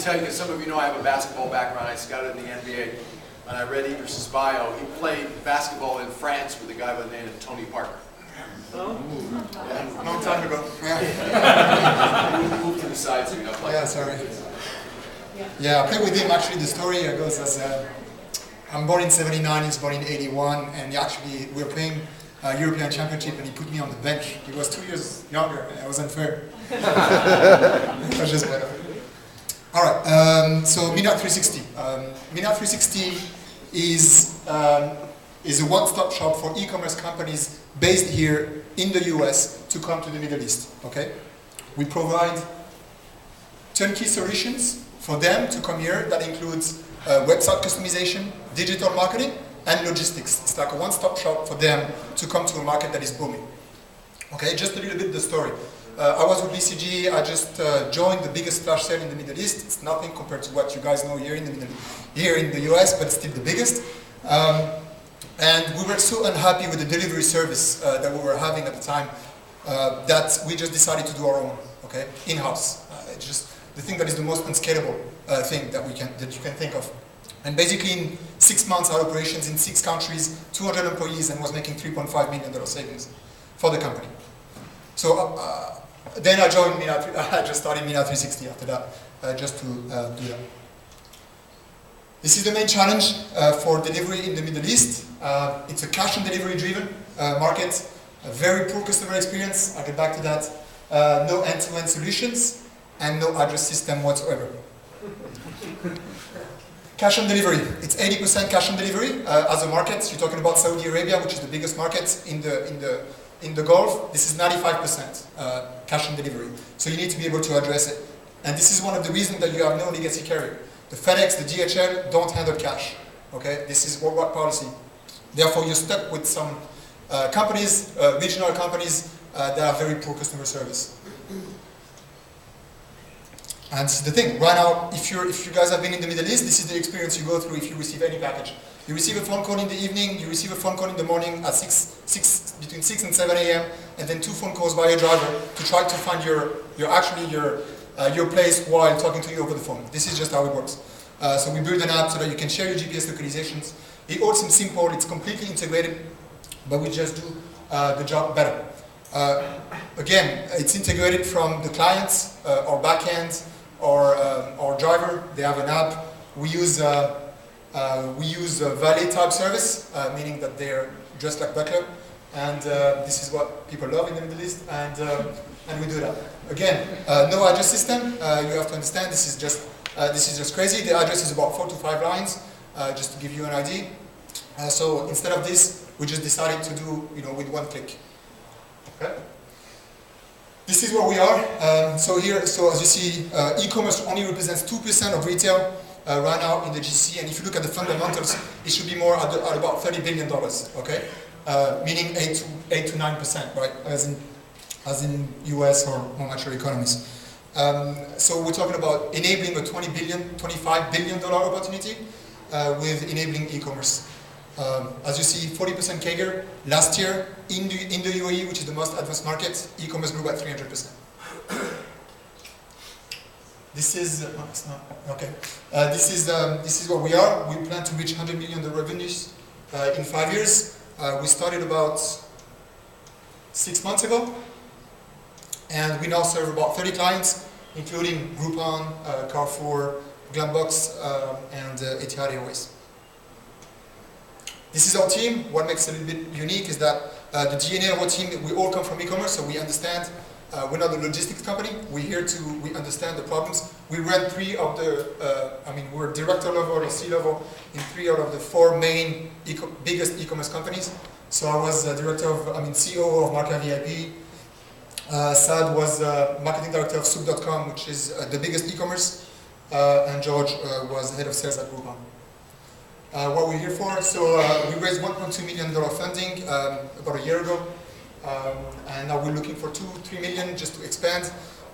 tell you, because some of you know I have a basketball background. I scouted in the NBA, and I read Idriss's bio. He played basketball in France with a guy by the name of Tony Parker. Oh? Yeah. A long time ago. Move to the side so you don't play. Yeah, sorry. Yeah, I played with him. Actually, the story goes as I'm born in '79, he's born in '81, and actually we were playing European Championship, and he put me on the bench. He was 2 years younger, and it was unfair. It was just better. All right, so MENA 360. MENA 360 is a one-stop shop for e-commerce companies based here in the US to come to the Middle East. Okay, we provide turnkey solutions for them to come here. That includes website customization, digital marketing, and logistics. It's like a one-stop shop for them to come to a market that is booming. Okay, just a little bit the story. I was with BCG. I just joined the biggest flash sale in the Middle East. It's nothing compared to what you guys know here in the US, but it's still the biggest. And we were so unhappy with the delivery service that we were having at the time that we just decided to do our own. Okay, in-house. It's just the thing that is the most unscalable thing that you can think of. And basically in 6 months, our operations in 6 countries, 200 employees, and was making $3.5 million savings for the company. So then I joined MENA. I just started MENA 360 after that, just to do that. This is the main challenge for delivery in the Middle East. It's a cash and delivery driven market, a very poor customer experience. I'll get back to that. No end-to-end solutions, and no address system whatsoever. Cash on delivery. It's 80% cash on delivery as a market. You're talking about Saudi Arabia, which is the biggest market in the Gulf. This is 95% cash on delivery. So you need to be able to address it. And this is one of the reasons that you have no legacy carrier. The FedEx, the DHL don't handle cash. Okay, this is worldwide policy. Therefore, you're stuck with some companies, regional companies that have very poor customer service. And this is the thing. Right now, if you guys have been in the Middle East, this is the experience you go through if you receive any package. You receive a phone call in the evening, you receive a phone call in the morning at between 6 and 7 a.m., and then 2 phone calls by your driver to try to find your place while talking to you over the phone. This is just how it works. So we build an app so that you can share your GPS localizations. It all seems simple, it's completely integrated, but we just do the job better. Again, it's integrated from the clients, or backend, or our driver. They have an app. We use valet type service, meaning that they're just like butler, and this is what people love in the Middle East, and we do that. Again, no address system. You have to understand this is just crazy. The address is about 4 to 5 lines, just to give you an idea. So instead of this, we just decided to do with 1 click. Okay. This is where we are. So as you see, e-commerce only represents 2% of retail right now in the GCC, and if you look at the fundamentals, it should be more at about $30 billion. Okay, meaning 8 to 9%, right? As in US or more mature economies. So we're talking about enabling a $25 billion opportunity with enabling e-commerce. As you see, 40% CAGR. Last year, in the UAE, which is the most advanced market, e-commerce grew by 300%. This is it's not okay. This is what we are. We plan to reach 100 million revenues in 5 years. We started about 6 months ago, and we now serve about 30 clients, including Groupon, Carrefour, Glambox, and Etihad Airways. This is our team. What makes it a little bit unique is that the DNA of our team, we all come from e-commerce, so we understand. We're not a logistics company. We understand the problems. We ran 3 of the, we're director level or C-level in 3 out of the 4 main biggest e-commerce companies. So I was CEO of Marca VIP. Saad was marketing director of Soup.com, which is the biggest e-commerce. And George was head of sales at Groupon. What we're here for, so we raised $1.2 million funding about a year ago, and now we're looking for 2-3 million just to expand.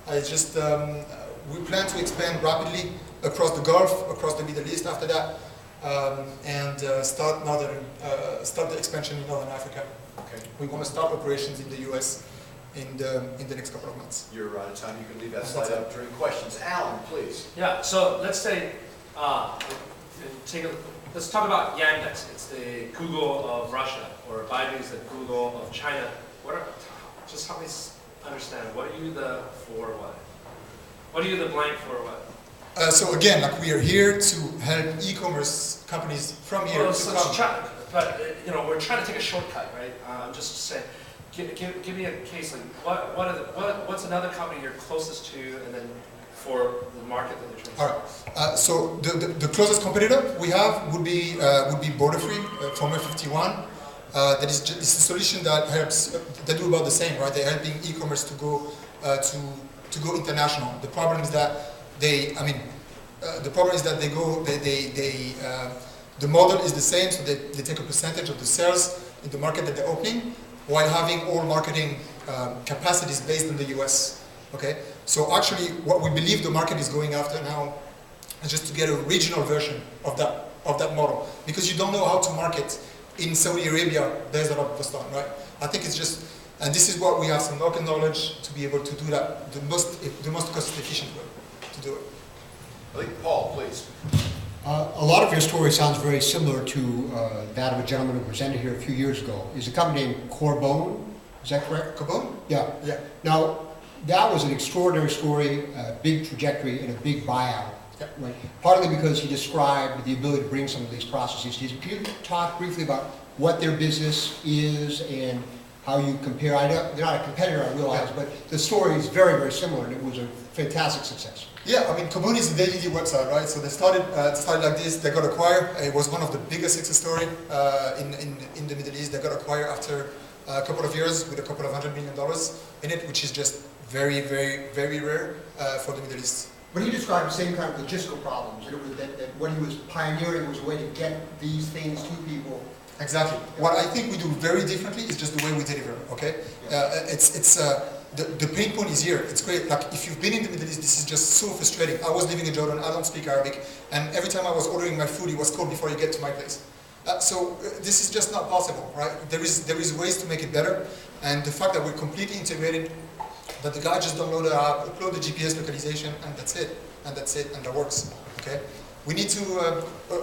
We plan to expand rapidly across the Gulf, across the Middle East after that, and start the expansion in Northern Africa. Okay. We want to start operations in the US in the next couple of months. You're out of time. You can leave that slide up during questions. Alan, please. Yeah. So let's say, let's talk about Yandex. It's the Google of Russia, or Baidu is the Google of China. Just help me understand. What are you the for what? What are you the blank for what? So again, like we are here to help e-commerce companies from here to come. But we're trying to take a shortcut, right? I'm just saying, give me a case. Like, what's another company you're closest to, and then for the market that you're trying to. All right. So the closest competitor we have would be Borderfree, former 51. That is just, it's a solution that helps. They do about the same, right? They're helping e-commerce to go international. The problem is that the model is the same, so they take a percentage of the sales in the market that they're opening, while having all marketing capacities based in the US. Okay, so actually, what we believe the market is going after now is just to get a regional version of that model, because you don't know how to market in Saudi Arabia based out of Boston, right? I think it's just, and this is what we have some local knowledge to be able to do that the most cost efficient way to do it. I think Paul, please. A lot of your story sounds very similar to that of a gentleman who presented here a few years ago. Is a company named Corbone, is that correct? Corbone? Yeah. Yeah. Now, that was an extraordinary story, a big trajectory, and a big buyout. Yeah. Right? Partly because he described the ability to bring some of these processes. Can you talk briefly about what their business is and how you compare? I know they're not a competitor, I realize, but the story is very, very similar, and it was a fantastic success. Yeah, I mean, Corbone is a daily website, right? So they started like this. They got acquired. It was one of the biggest success story in the Middle East. They got acquired after a couple of years with a couple of $100 million in it, which is just very, very, very rare for the Middle East. But he described the same kind of logistical problems, and it was that what he was pioneering was a way to get these things to people. Exactly. What I think we do very differently is just the way we deliver. Okay, the pain point is here. It's great. Like if you've been in the Middle East, this is just so frustrating. I was living in Jordan. I don't speak Arabic, and every time I was ordering my food, it was cold before you get to my place. So this is just not possible, right? There is ways to make it better, and the fact that we're completely integrated, that the guy just download the app, upload the GPS localization, and that's it, and that works. Okay. We need to.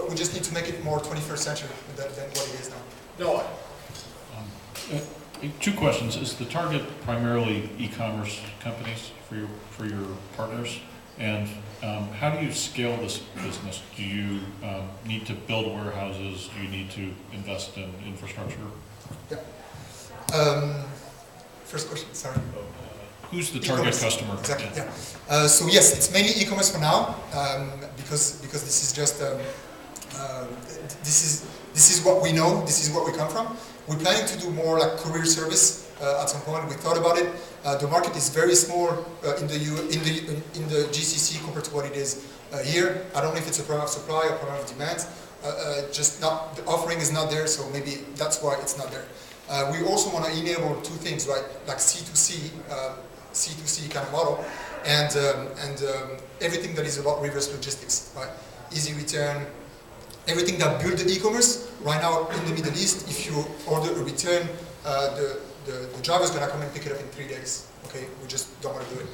We just need to make it more 21st century than what it is now. Noah. Two questions. Is the target primarily e-commerce companies for your partners? And how do you scale this business? Do you need to build warehouses? Do you need to invest in infrastructure? Yeah. First question, sorry. Who's the target customer? Exactly. Yeah. So yes, it's mainly e-commerce for now, because this is just this is what we know. This is what we come from. We're planning to do more like courier service at some point. We thought about it. The market is very small in the GCC compared to what it is here. I don't know if it's a problem of supply or problem of demand. Just not the offering is not there, so maybe that's why it's not there. We also want to enable two things, right? Like C2C kind of model, and everything that is about reverse logistics, right? Easy return, everything that build the e-commerce. Right now in the Middle East, if you order a return, the driver's gonna come and pick it up in 3 days. Okay, we just don't want to do it.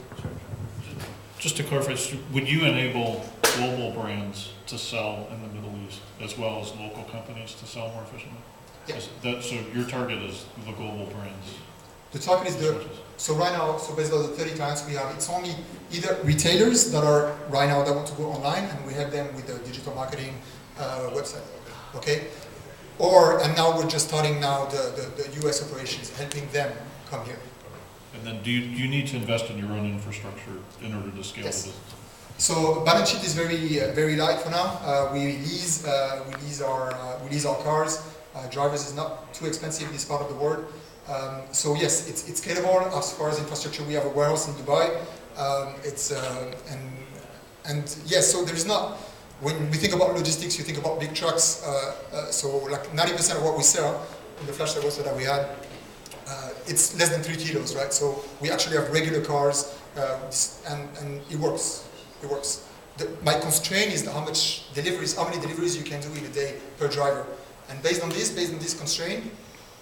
Just to clarify, would you enable global brands to sell in the Middle East as well as local companies to sell more efficiently? Yes. So your target is the global brands. The target is so right now, so based on the 30 clients we have, it's only either retailers that are right now that want to go online, and we help them with the digital marketing website, okay? And now we're just starting now the US operations, helping them come here. And then do you need to invest in your own infrastructure in order to scale Yes. this? So balance sheet is very light for now. We lease our cars. Drivers is not too expensive in this part of the world. So yes, it's scalable. As far as infrastructure, we have a warehouse in Dubai. And yes, so there's not. When we think about logistics, you think about big trucks. So like 90% of what we sell in the flash website that we had, it's less than 3 kilos, right? So we actually have regular cars, and it works. It works. My constraint is how many deliveries you can do in a day per driver. And based on this constraint,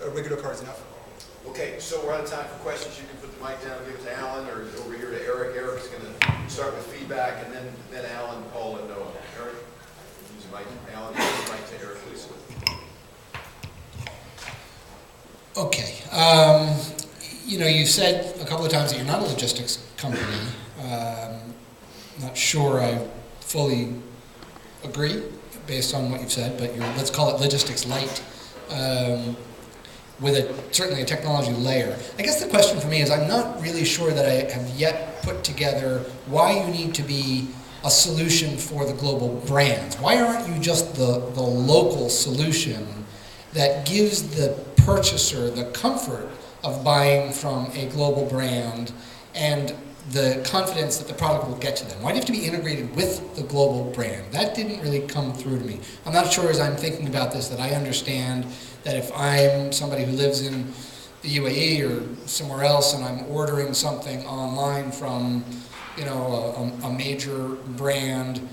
a regular car is enough. Okay, so we're out of time for questions. You can put the mic down, give it to Alan, or over here to Eric. Eric's going to start with feedback, and then Alan, Paul, and Noah. Eric, use the mic. Alan, use the mic to Eric, please. Okay. You said a couple of times that you're not a logistics company. Not sure I fully agree based on what you've said, but let's call it logistics light, with certainly a technology layer. I guess the question for me is I'm not really sure that I have yet put together why you need to be a solution for the global brands. Why aren't you just the local solution that gives the purchaser the comfort of buying from a global brand and the confidence that the product will get to them? Why do you have to be integrated with the global brand? That didn't really come through to me. I'm not sure as I'm thinking about this that I understand that if I'm somebody who lives in the UAE or somewhere else and I'm ordering something online from a major brand,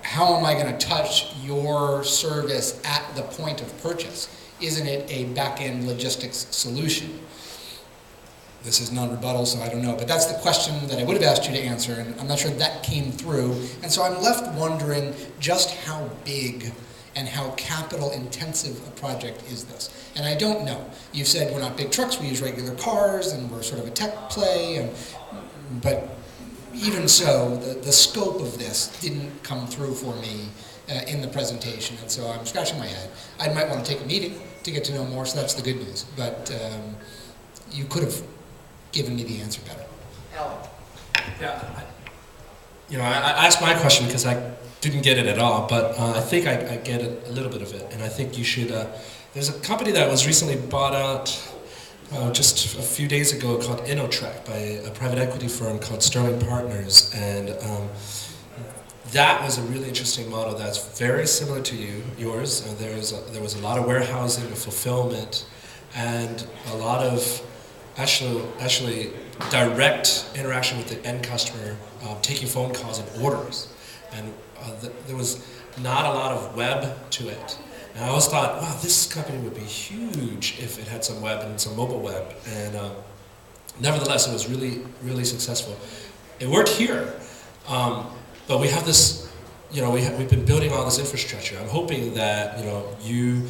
how am I going to touch your service at the point of purchase? Isn't it a back-end logistics solution? This is non-rebuttal, so I don't know. But that's the question that I would have asked you to answer, and I'm not sure that came through. And so I'm left wondering just how big and how capital-intensive a project is this. And I don't know. You've said we're not big trucks, we use regular cars, and we're sort of a tech play. But even so, the scope of this didn't come through for me in the presentation, and so I'm scratching my head. I might want to take a meeting to get to know more, so that's the good news. But you could have given me the answer better. Alan. Yeah, I asked my question because I didn't get it at all, but I think I get a little bit of it, and I think you should. There's a company that was recently bought out just a few days ago called InnoTrack by a private equity firm called Sterling Partners, and that was a really interesting model that's very similar to yours. There was a lot of warehousing and fulfillment, and a lot of actually direct interaction with the end customer, taking phone calls and orders, and there was not a lot of web to it. And I always thought, wow, this company would be huge if it had some web and some mobile web. And nevertheless, it was really, really successful. It worked here, but we have this, we've been building all this infrastructure. I'm hoping that, you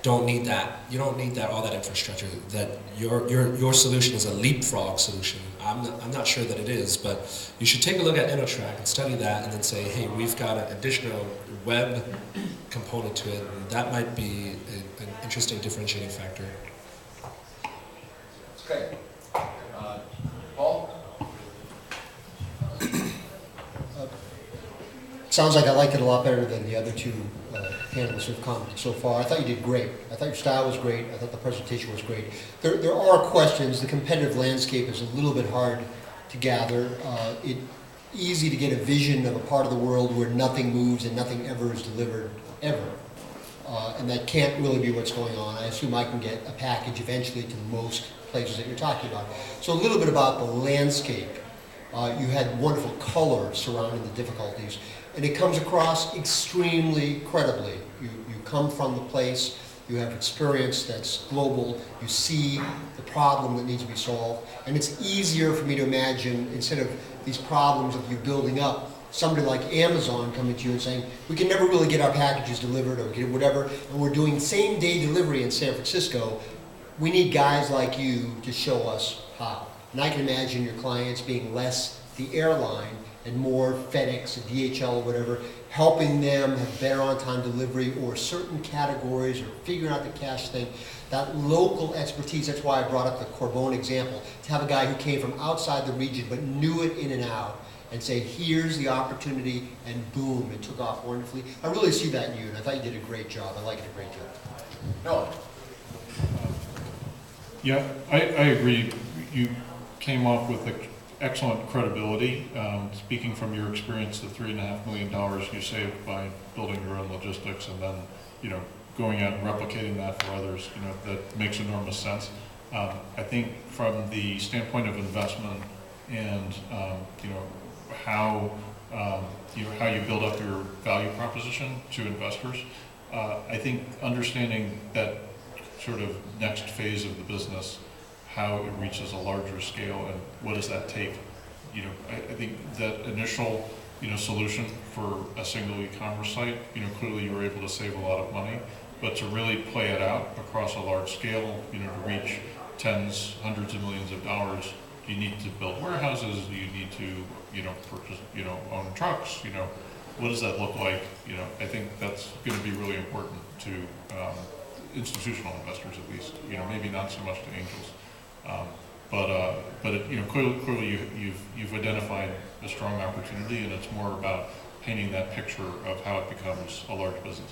don't need that. You don't need all that infrastructure. That your solution is a leapfrog solution. I'm not sure that it is, but you should take a look at InnoTrack and study that, and then say, hey, we've got an additional web component to it, and that might be an interesting differentiating factor. Okay. Paul? Sounds like I like it a lot better than the other two panelists who've commented so far. I thought you did great. I thought your style was great. I thought the presentation was great. There are questions. The competitive landscape is a little bit hard to gather. It's easy to get a vision of a part of the world where nothing moves and nothing ever is delivered, ever. And that can't really be what's going on. I assume I can get a package eventually to most places that you're talking about. So a little bit about the landscape. You had wonderful color surrounding the difficulties. And it comes across extremely credibly. You come from the place, you have experience that's global, you see the problem that needs to be solved, and it's easier for me to imagine, instead of these problems of you building up, somebody like Amazon coming to you and saying, we can never really get our packages delivered or get whatever, and we're doing same-day delivery in San Francisco. We need guys like you to show us how. And I can imagine your clients being less the airline and more FedEx and DHL or whatever, helping them have better on-time delivery or certain categories or figuring out the cash thing. That local expertise, that's why I brought up the Corbone example, to have a guy who came from outside the region but knew it in and out and say, here's the opportunity, and boom, it took off wonderfully. I really see that in you, and I thought you did a great job. I like it a great job. No. Yeah, I agree. You came off with excellent credibility. Speaking from your experience, the $3.5 million you saved by building your own logistics and then, going out and replicating that for others, that makes enormous sense. I think from the standpoint of investment and, how you build up your value proposition to investors, I think understanding that sort of next phase of the business, how it reaches a larger scale, and what does that take? You know, I think that initial, you know, solution for a single e-commerce site, you know, clearly you were able to save a lot of money, but to really play it out across a large scale, you know, to reach tens, hundreds of millions of dollars, you need to build warehouses, you need to, you know, purchase, you know, own trucks, you know, what does that look like? You know, I think that's going to be really important to institutional investors, at least. You know, maybe not so much to angels, but it, you know, clearly you've identified a strong opportunity, and it's more about painting that picture of how it becomes a large business.